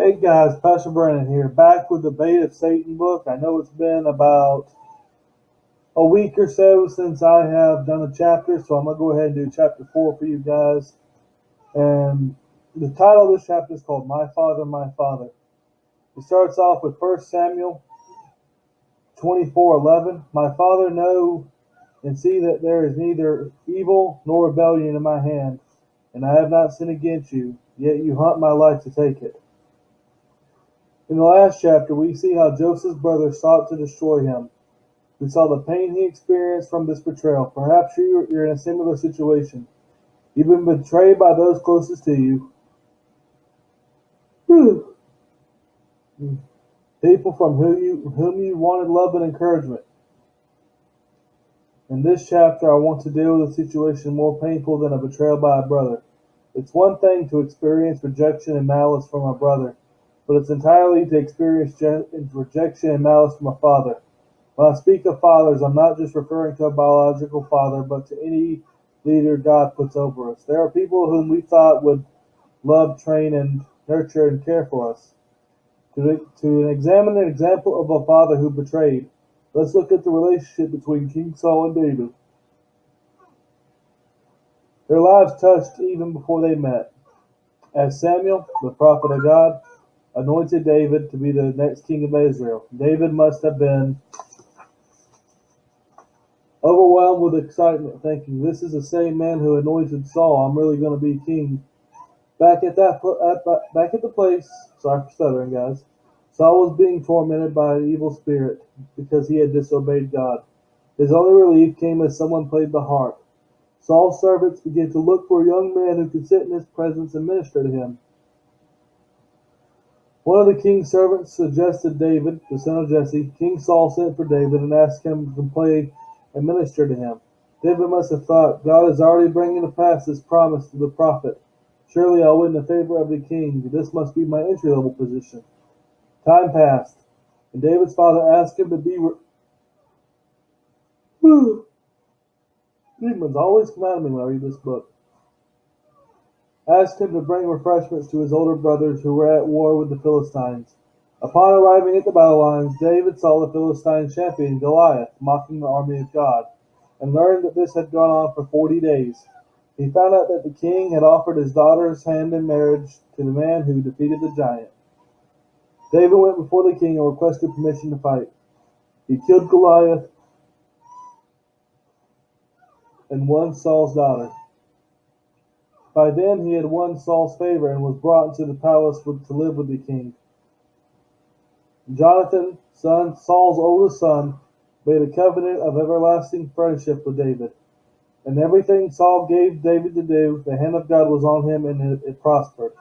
Hey guys, Pastor Brennan here, back with the Bait of Satan book. I know it's been about a week or so since I have done a chapter, so I'm going to go ahead and do chapter 4 for you guys. And the title of this chapter is called My Father, My Father. It starts off with 1 Samuel 24:11. My Father, know and see that there is neither evil nor rebellion in my hand, and I have not sinned against you, yet you hunt my life to take it. In the last chapter, we see how Joseph's brothers sought to destroy him. We saw the pain he experienced from this betrayal. Perhaps you're in a similar situation. You've been betrayed by those closest to you. People from whom you wanted love and encouragement. In this chapter, I want to deal with a situation more painful than a betrayal by a brother. It's one thing to experience rejection and malice from a brother, but it's entirely to experience rejection and malice from a father. When I speak of fathers, I'm not just referring to a biological father, but to any leader God puts over us. There are people whom we thought would love, train, and nurture and care for us. To examine an example of a father who betrayed, let's look at the relationship between King Saul and David. Their lives touched even before they met. As Samuel, the prophet of God, anointed David to be the next king of Israel, David must have been overwhelmed with excitement, thinking, "This is the same man who anointed Saul. I'm really going to be king." Back at the place, sorry for stuttering, guys. Saul was being tormented by an evil spirit because he had disobeyed God. His only relief came as someone played the harp. Saul's servants began to look for a young man who could sit in his presence and minister to him. One of the king's servants suggested David, the son of Jesse. King Saul sent for David and asked him to play and minister to him. David must have thought, God is already bringing to pass his promise to the prophet. Surely I'll win the favor of the king. This must be my entry-level position. Time passed, and David's father asked him to be... Demons always come out of me when I read this book. Asked him to bring refreshments to his older brothers who were at war with the Philistines. Upon arriving at the battle lines, David saw the Philistine champion Goliath mocking the army of God, and learned that this had gone on for 40 days. He found out that the king had offered his daughter's hand in marriage to the man who defeated the giant. David went before the king and requested permission to fight. He killed Goliath and won Saul's daughter. By then he had won Saul's favor and was brought into the palace to live with the king. Jonathan, Saul's oldest son, made a covenant of everlasting friendship with David. And everything Saul gave David to do, the hand of God was on him, and it prospered.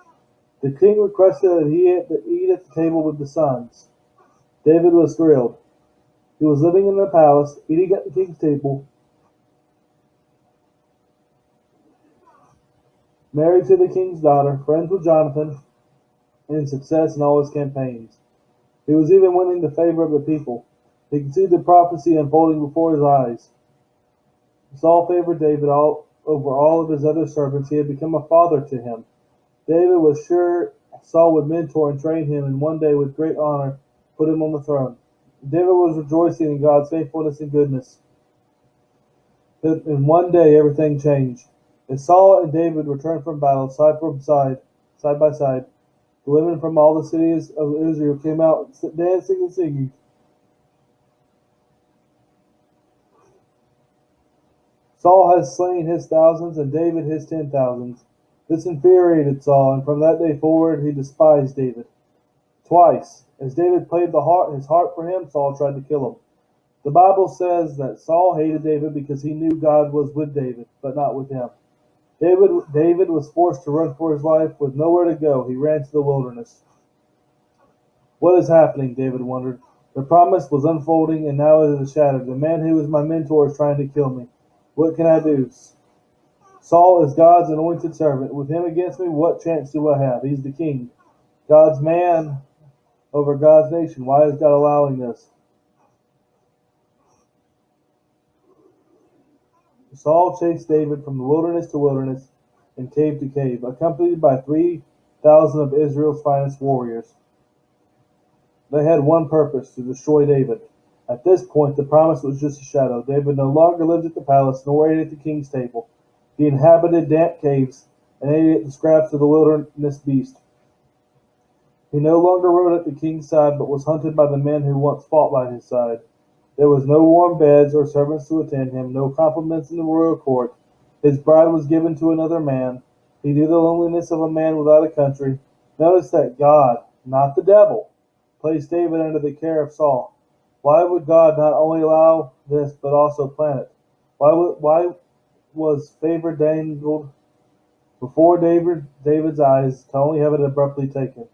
The king requested that he eat at the table with the sons. David was thrilled. He was living in the palace, eating at the king's table, married to the king's daughter, friends with Jonathan, and success in all his campaigns. He was even winning the favor of the people. He could see the prophecy unfolding before his eyes. Saul favored David over all of his other servants. He had become a father to him. David was sure Saul would mentor and train him, and one day, with great honor, put him on the throne. David was rejoicing in God's faithfulness and goodness. And one day, everything changed. As Saul and David returned from battle, side by side, the women from all the cities of Israel came out dancing and singing. Saul has slain his thousands and David his 10,000s. This infuriated Saul, and from that day forward he despised David. Twice, as David played his harp for him, Saul tried to kill him. The Bible says that Saul hated David because he knew God was with David, but not with him. David was forced to run for his life with nowhere to go. He ran to the wilderness. What is happening? David wondered. The promise was unfolding, and now it is shattered. The man who was my mentor is trying to kill me. What can I do? Saul is God's anointed servant. With him against me, what chance do I have? He's the king, God's man over God's nation. Why is God allowing this? Saul chased David from wilderness to wilderness and cave to cave, accompanied by 3 thousand of Israel's finest warriors. They had one purpose, to destroy David. At this point, the promise was just a shadow. David no longer lived at the palace, nor ate at the king's table. He inhabited damp caves and ate at the scraps of the wilderness beast. He no longer rode at the king's side, but was hunted by the men who once fought by his side. There was no warm beds or servants to attend him, no compliments in the royal court. His bride was given to another man. He knew the loneliness of a man without a country. Notice that God, not the devil, placed David under the care of Saul. Why would God not only allow this, but also plan it? Why was favor dangled before David's eyes to only have it abruptly taken?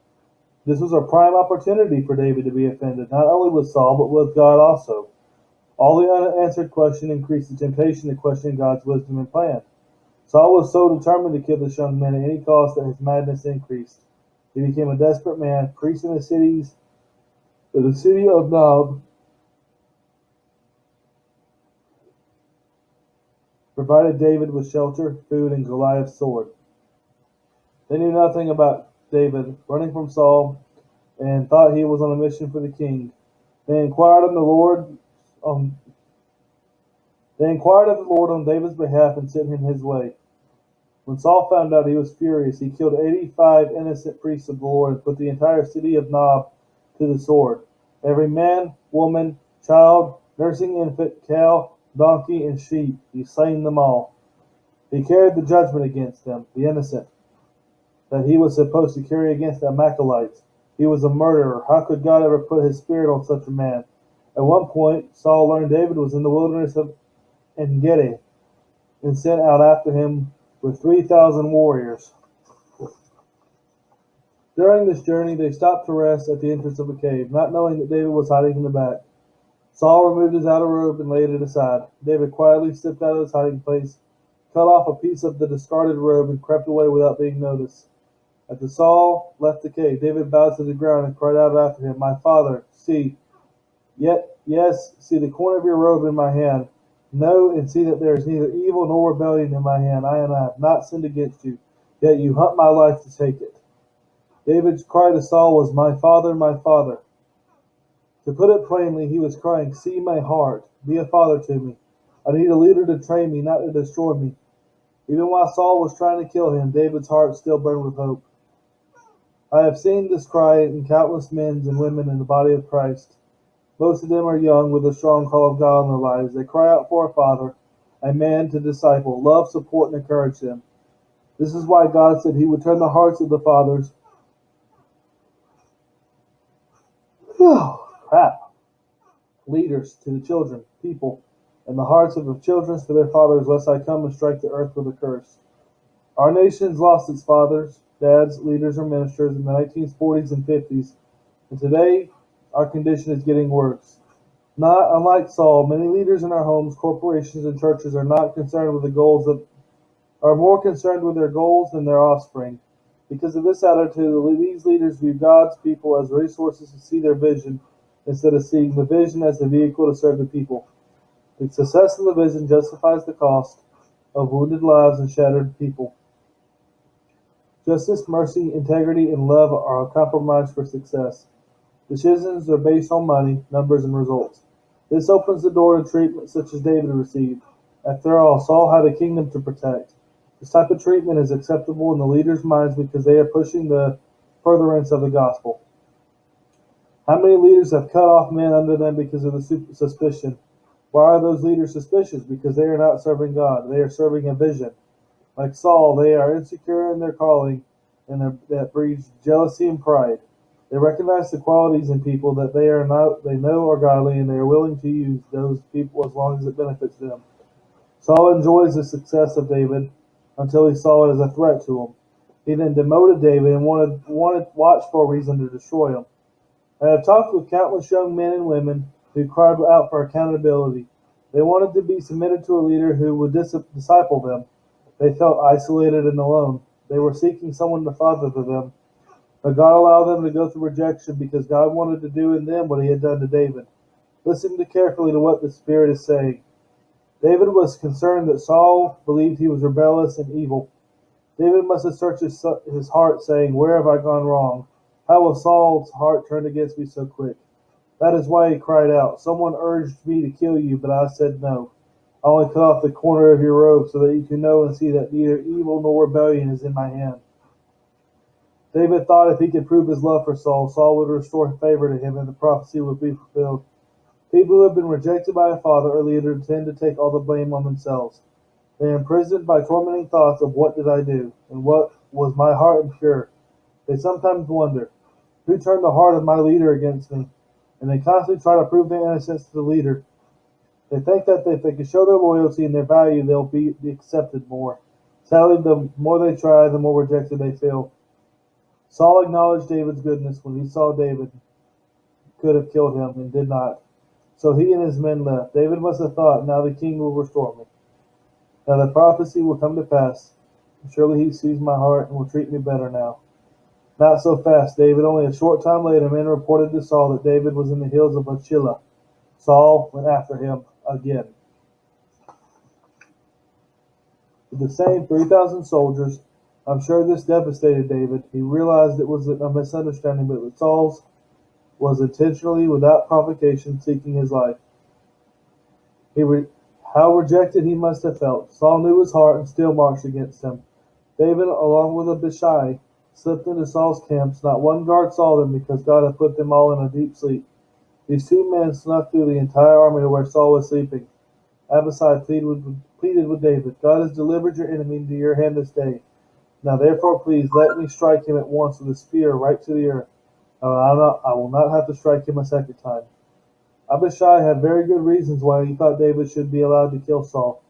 This was a prime opportunity for David to be offended, not only with Saul, but with God also. All the unanswered question increased the temptation to question God's wisdom and plan. Saul was so determined to kill this young man at any cost that his madness increased. He became a desperate man, priest in the city of Nob, provided David with shelter, food, and Goliath's sword. They knew nothing about David, running from Saul, and thought he was on a mission for the king. They inquired of the Lord on David's behalf and sent him his way. When Saul found out, he was furious. He killed 85 innocent priests of the Lord and put the entire city of Nob to the sword. Every man, woman, child, nursing infant, cow, donkey, and sheep, he slain them all. He carried the judgment against them, the innocent, that he was supposed to carry against the Amalekites. He was a murderer. How could God ever put his spirit on such a man? At one point, Saul learned David was in the wilderness of En-Gedi and sent out after him with 3,000 warriors. During this journey, they stopped to rest at the entrance of a cave, not knowing that David was hiding in the back. Saul removed his outer robe and laid it aside. David quietly stepped out of his hiding place, cut off a piece of the discarded robe, and crept away without being noticed. After Saul left the cave, David bowed to the ground and cried out after him, "My father, see the corner of your robe in my hand. Know and see that there is neither evil nor rebellion in my hand. I have not sinned against you, yet you hunt my life to take it." David's cry to Saul was, "My father, my father." To put it plainly, he was crying, "See my heart. Be a father to me. I need a leader to train me, not to destroy me." Even while Saul was trying to kill him, David's heart still burned with hope. I have seen this cry in countless men and women in the body of Christ. Most of them are young with a strong call of God in their lives. They cry out for a father, a man to disciple, love, support, and encourage them. This is why God said he would turn the hearts of the fathers leaders to the children, people, and the hearts of the children to their fathers, lest I come and strike the earth with a curse. Our nation's lost its fathers, dads, leaders, or ministers in the 1940s and 50s, and today our condition is getting worse. Not unlike Saul, many leaders in our homes, corporations, and churches are not concerned with the goals of are more concerned with their goals than their offspring. Because of this attitude, these leaders view God's people as resources to see their vision instead of seeing the vision as the vehicle to serve the people. The success of the vision justifies the cost of wounded lives and shattered people. Justice, mercy, integrity, and love are a compromise for success. Decisions are based on money, numbers, and results. This opens the door to treatment such as David received. After all, Saul had a kingdom to protect. This type of treatment is acceptable in the leaders' minds because they are pushing the furtherance of the gospel. How many leaders have cut off men under them because of the suspicion? Why are those leaders suspicious? Because they are not serving God. They are serving a vision. Like Saul, they are insecure in their calling, and that breeds jealousy and pride. They recognize the qualities in people that they know are godly, and they are willing to use those people as long as it benefits them. Saul enjoys the success of David until he saw it as a threat to him. He then demoted David and watched for a reason to destroy him. I have talked with countless young men and women who cried out for accountability. They wanted to be submitted to a leader who would disciple them. They felt isolated and alone. They were seeking someone to father to them. But God allowed them to go through rejection because God wanted to do in them what he had done to David. Listen carefully to what the Spirit is saying. David was concerned that Saul believed he was rebellious and evil. David must have searched his heart, saying, "Where have I gone wrong? How will Saul's heart turn against me so quick?" That is why he cried out, "Someone urged me to kill you, but I said no. I only cut off the corner of your robe so that you can know and see that neither evil nor rebellion is in my hand." David thought if he could prove his love for Saul, Saul would restore favor to him and the prophecy would be fulfilled. People who have been rejected by a father or leader tend to take all the blame on themselves. They are imprisoned by tormenting thoughts of what did I do, and what was my heart impure. They sometimes wonder, who turned the heart of my leader against me? And they constantly try to prove their innocence to the leader. They think that if they can show their loyalty and their value, they'll be accepted more. Sadly, the more they try, the more rejected they feel. Saul acknowledged David's goodness when he saw David could have killed him and did not. So he and his men left. David must have thought, now the king will restore me. Now the prophecy will come to pass. Surely he sees my heart and will treat me better now. Not so fast, David. Only a short time later, men reported to Saul that David was in the hills of Achillah. Saul went after him again. With the same 3,000 soldiers, I'm sure this devastated David. He realized it was a misunderstanding, but that Saul's was intentionally, without provocation, seeking his life. How rejected he must have felt. Saul knew his heart and still marched against him. David, along with Abishai, slipped into Saul's camps. Not one guard saw them because God had put them all in a deep sleep. These two men snuck through the entire army to where Saul was sleeping. Abishai pleaded with David, God has delivered your enemy into your hand this day. Now therefore please let me strike him at once with a spear right to the earth. I will not have to strike him a second time. Abishai had very good reasons why he thought David should be allowed to kill Saul.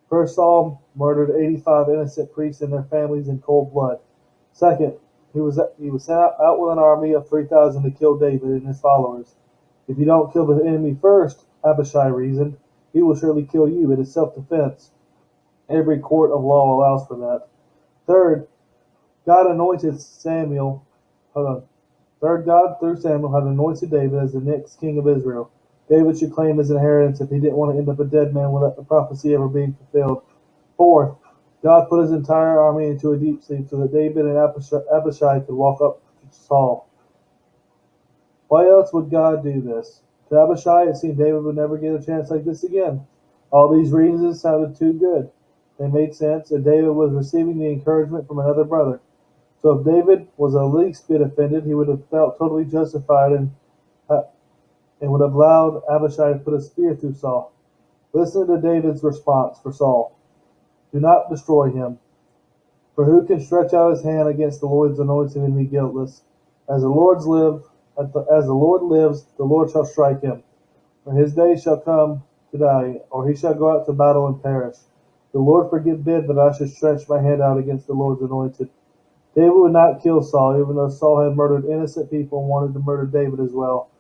First, Saul murdered 85 innocent priests and their families in cold blood. Second, he was sent out with an army of 3,000 to kill David and his followers. If you don't kill the enemy first, Abishai reasoned, he will surely kill you. It is self-defense. Every court of law allows for that. Third, God anointed Samuel. Third, God through Samuel had anointed David as the next king of Israel. David should claim his inheritance if he didn't want to end up a dead man without the prophecy ever being fulfilled. Fourth, God put his entire army into a deep sleep so that David and Abishai could walk up to Saul. Why else would God do this? To Abishai, it seemed David would never get a chance like this again. All these reasons sounded too good. They made sense, and David was receiving the encouragement from another brother. So if David was the least bit offended, he would have felt totally justified and would have allowed Abishai to put a spear through Saul. Listen to David's response for Saul. Do not destroy him. For who can stretch out his hand against the Lord's anointed and be guiltless? As the Lord lives, the Lord shall strike him. For his day shall come to die, or he shall go out to battle and perish. The Lord forbid that I should stretch my hand out against the Lord's anointed. David would not kill Saul, even though Saul had murdered innocent people and wanted to murder David as well.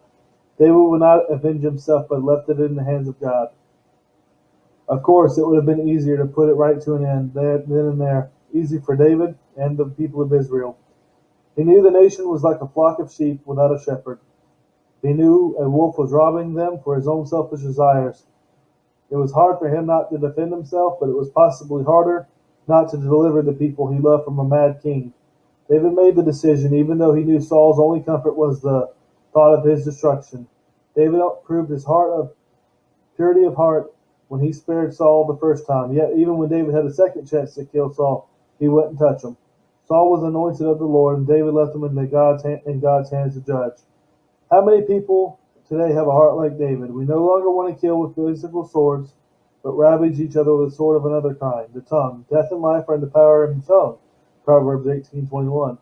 David would not avenge himself, but left it in the hands of God. Of course, it would have been easier to put it right to an end then and there. Easy for David and the people of Israel. He knew the nation was like a flock of sheep without a shepherd. He knew a wolf was robbing them for his own selfish desires. It was hard for him not to defend himself, but it was possibly harder not to deliver the people he loved from a mad king. David made the decision, even though he knew Saul's only comfort was the thought of his destruction. David proved his purity of heart when he spared Saul the first time. Yet even when David had a second chance to kill Saul, he wouldn't touch him. Saul was anointed of the Lord, and David left him in God's hands to judge. How many people today have a heart like David? We no longer want to kill with physical swords, but ravage each other with a sword of another kind, the tongue. Death and life are in the power of the tongue. Proverbs 18:21.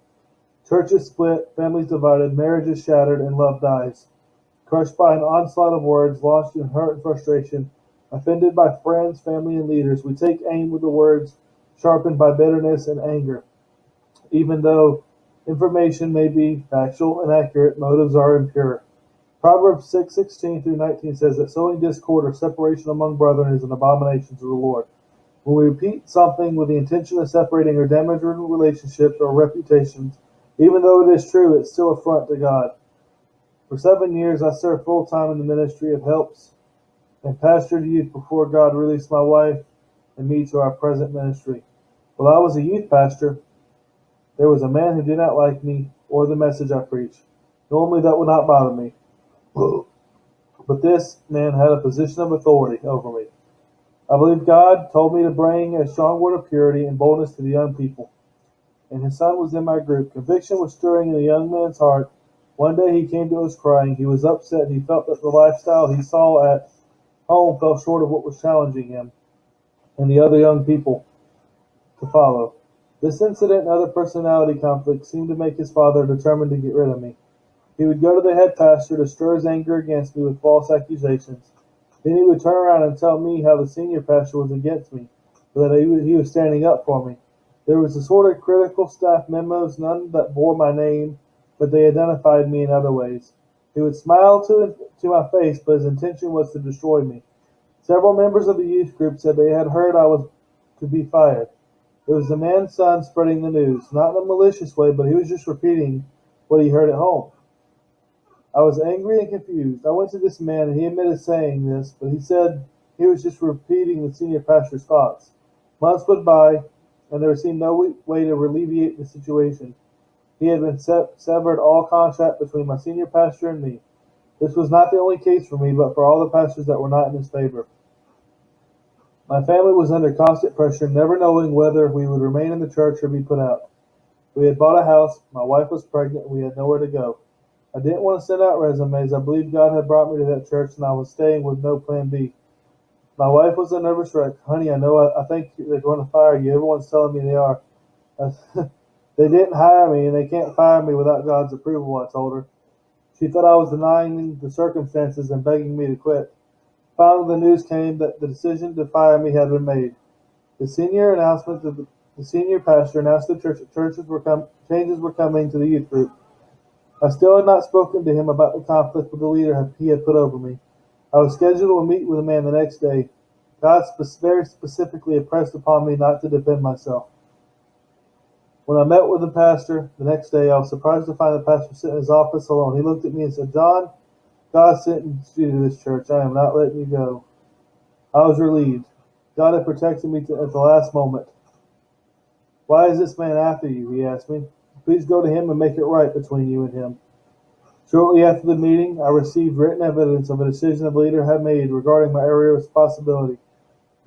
Churches split, families divided, marriages shattered, and love dies. Crushed by an onslaught of words, lost in hurt and frustration, offended by friends, family, and leaders, we take aim with the words sharpened by bitterness and anger. Even though information may be factual and accurate, motives are impure. Proverbs 6:16 through 19 says that sowing discord or separation among brethren is an abomination to the Lord. When we repeat something with the intention of separating or damaging relationships or reputations, even though it is true, it's still affront to God. For 7 years, I served full-time in the ministry of helps and pastored youth before God released my wife and me to our present ministry. While I was a youth pastor, there was a man who did not like me or the message I preached. Normally that would not bother me, but this man had a position of authority over me. I believe God told me to bring a strong word of purity and boldness to the young people, and his son was in my group. Conviction was stirring in the young man's heart. One day he came to us crying. He was upset. He felt that the lifestyle he saw at home fell short of what was challenging him and the other young people to follow. This incident and other personality conflicts seemed to make his father determined to get rid of me. He would go to the head pastor to stir his anger against me with false accusations. Then he would turn around and tell me how the senior pastor was against me, but that he was standing up for me. There was a sort of critical staff memos, none that bore my name, but they identified me in other ways. He would smile to my face, but his intention was to destroy me. Several members of the youth group said they had heard I was to be fired. It was the man's son spreading the news, not in a malicious way, but he was just repeating what he heard at home. I was angry and confused. I went to this man, and he admitted saying this, but he said he was just repeating the senior pastor's thoughts. Months went by, and there seemed no way to alleviate the situation. He had been severed all contact between my senior pastor and me. This was not the only case for me, but for all the pastors that were not in his favor. My family was under constant pressure, never knowing whether we would remain in the church or be put out. We had bought a house, my wife was pregnant, and we had nowhere to go. I didn't want to send out resumes. I believed God had brought me to that church, and I was staying with no plan B. My wife was a nervous wreck. Honey, I think they're going to fire you. Everyone's telling me they are. They didn't hire me, and they can't fire me without God's approval, I told her. She thought I was denying the circumstances and begging me to quit. Finally, the news came that the decision to fire me had been made. The senior pastor announced the church that changes were coming to the youth group. I still had not spoken to him about the conflict with the leader he had put over me. I was scheduled to meet with the man the next day. God very specifically impressed upon me not to defend myself. When I met with the pastor the next day, I was surprised to find the pastor sitting in his office alone. He looked at me and said, "John, God sent you to this church. I am not letting you go." I was relieved. God had protected me at the last moment. "Why is this man after you?" he asked me. "Please go to him and make it right between you and him." Shortly after the meeting, I received written evidence of a decision the leader had made regarding my area of responsibility.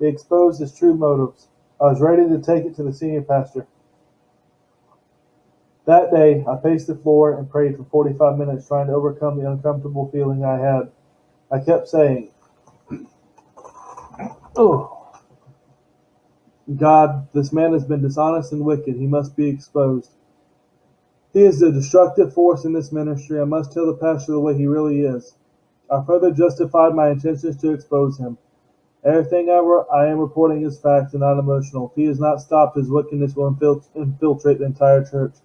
He exposed his true motives. I was ready to take it to the senior pastor. That day, I paced the floor and prayed for 45 minutes, trying to overcome the uncomfortable feeling I had. I kept saying, "Oh, God, this man has been dishonest and wicked. He must be exposed. He is a destructive force in this ministry. I must tell the pastor the way he really is." I further justified my intentions to expose him. Everything I am reporting is fact and not emotional. If he is not stopped, his wickedness will infiltrate the entire church.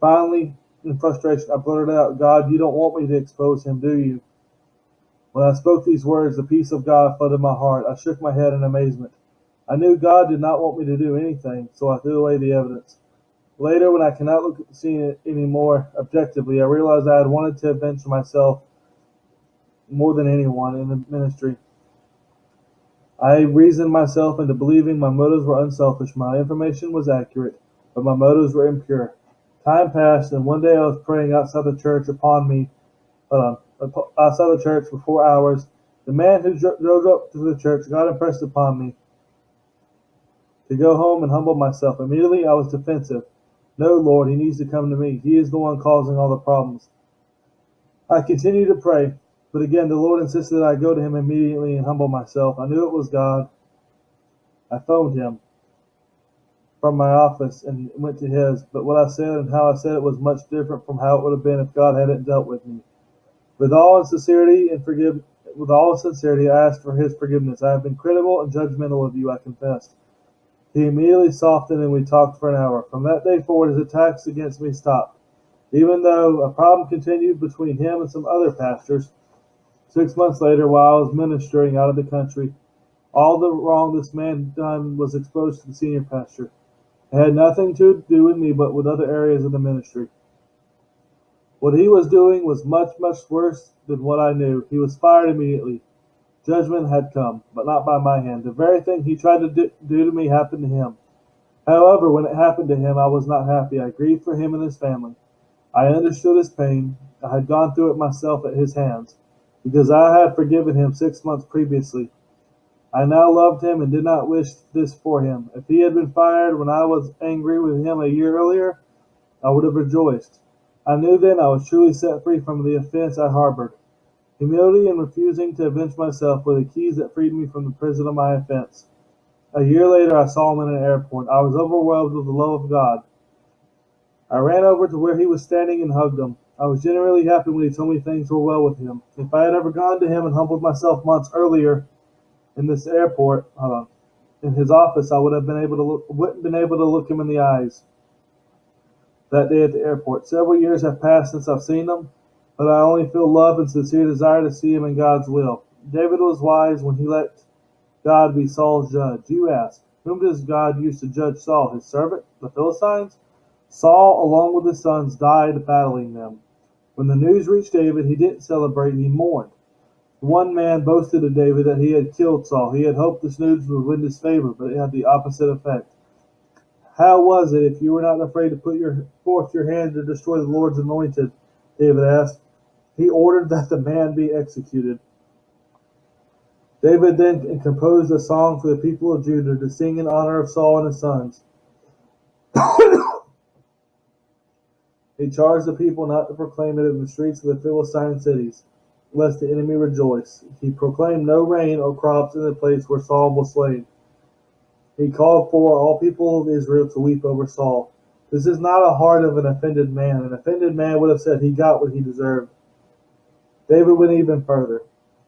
Finally, in frustration, I blurted out, "God, you don't want me to expose him, do you?" When I spoke these words, the peace of God flooded my heart. I shook my head in amazement. I knew God did not want me to do anything, so I threw away the evidence. Later, when I cannot look at the scene anymore objectively, I realized I had wanted to avenge myself more than anyone in the ministry. I reasoned myself into believing my motives were unselfish. My information was accurate, but my motives were impure. Time passed, and one day I was praying outside the church outside the church for 4 hours. The man who drove up to the church, God impressed upon me to go home and humble myself. Immediately I was defensive. "No, Lord, he needs to come to me. He is the one causing all the problems." I continued to pray, but again the Lord insisted that I go to him immediately and humble myself. I knew it was God. I phoned him from my office and went to his, but what I said and how I said it was much different from how it would have been if God hadn't dealt with me. With all sincerity, I asked for his forgiveness. "I have been critical and judgmental of you," I confessed. He immediately softened and we talked for an hour. From that day forward, his attacks against me stopped. Even though a problem continued between him and some other pastors, 6 months later, while I was ministering out of the country, all the wrong this man done was exposed to the senior pastor. It had nothing to do with me, but with other areas of the ministry. What he was doing was much, much worse than what I knew. He was fired immediately. Judgment had come, but not by my hand. The very thing he tried to do to me happened to him. However, when it happened to him, I was not happy. I grieved for him and his family. I understood his pain. I had gone through it myself at his hands, because I had forgiven him 6 months previously. I now loved him and did not wish this for him. If he had been fired when I was angry with him a year earlier, I would have rejoiced. I knew then I was truly set free from the offense I harbored. Humility and refusing to avenge myself were the keys that freed me from the prison of my offense. A year later, I saw him in an airport. I was overwhelmed with the love of God. I ran over to where he was standing and hugged him. I was genuinely happy when he told me things were well with him. If I had ever gone to him and humbled myself months earlier in this airport, in his office, I wouldn't been able to look him in the eyes that day at the airport. Several years have passed since I've seen him, but I only feel love and sincere desire to see him in God's will. David was wise when he let God be Saul's judge. You ask, whom does God use to judge Saul? His servant, the Philistines? Saul, along with his sons, died battling them. When the news reached David, he didn't celebrate, he mourned. One man boasted to David that he had killed Saul. He had hoped this news would win his favor, but it had the opposite effect. How was it if you were not afraid to put forth your hand to destroy the Lord's anointed? David asked. He ordered that the man be executed. David then composed a song for the people of Judah to sing in honor of Saul and his sons. He charged the people not to proclaim it in the streets of the Philistine cities, lest the enemy rejoice. He proclaimed no rain or crops in the place where Saul was slain. He called for all people of Israel to weep over Saul. This is not a heart of an offended man. An offended man would have said he got what he deserved. David went even further.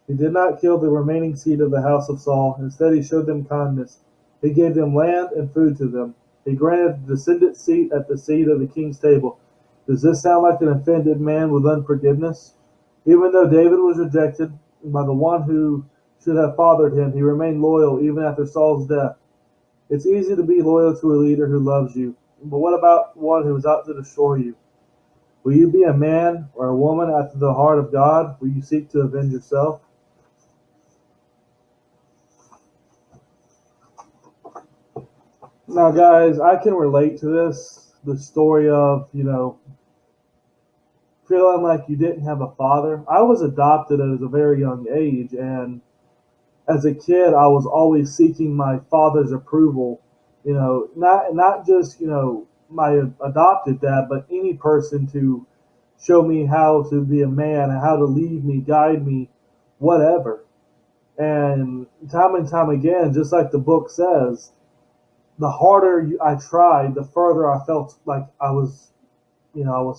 He did not kill the remaining seed of the house of Saul. Instead, he showed them kindness. He gave them land and food to them. He granted the descendant seat at the seat of the king's table. Does this sound like an offended man with unforgiveness? Even though David was rejected by the one who should have fathered him, he remained loyal even after Saul's death. It's easy to be loyal to a leader who loves you, but what about one who is out to destroy you? Will you be a man or a woman after the heart of God? Will you seek to avenge yourself? Now, guys, I can relate to this, the story of, feeling like you didn't have a father. I was adopted at a very young age, and as a kid, I was always seeking my father's approval. Not just my adopted dad, but any person to show me how to be a man and how to lead me, guide me, whatever. And time again, just like the book says, the harder I tried, the further I felt like I was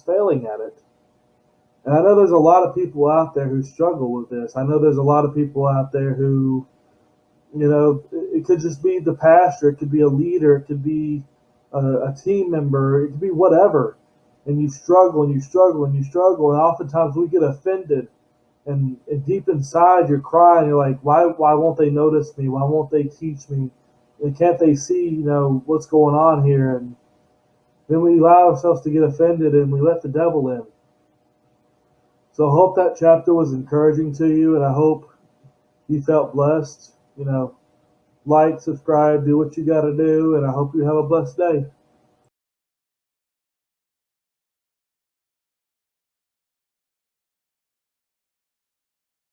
failing at it. And I know there's a lot of people out there who struggle with this. I know there's a lot of people out there who, it could just be the pastor, it could be a leader, it could be a team member, it could be whatever. And you struggle and you struggle and you struggle. And oftentimes we get offended. And deep inside you're crying. You're like, why won't they notice me? Why won't they teach me? And can't they see, what's going on here? And then we allow ourselves to get offended and we let the devil in. So I hope that chapter was encouraging to you, and I hope you felt blessed. Like, subscribe, do what you got to do, and I hope you have a blessed day.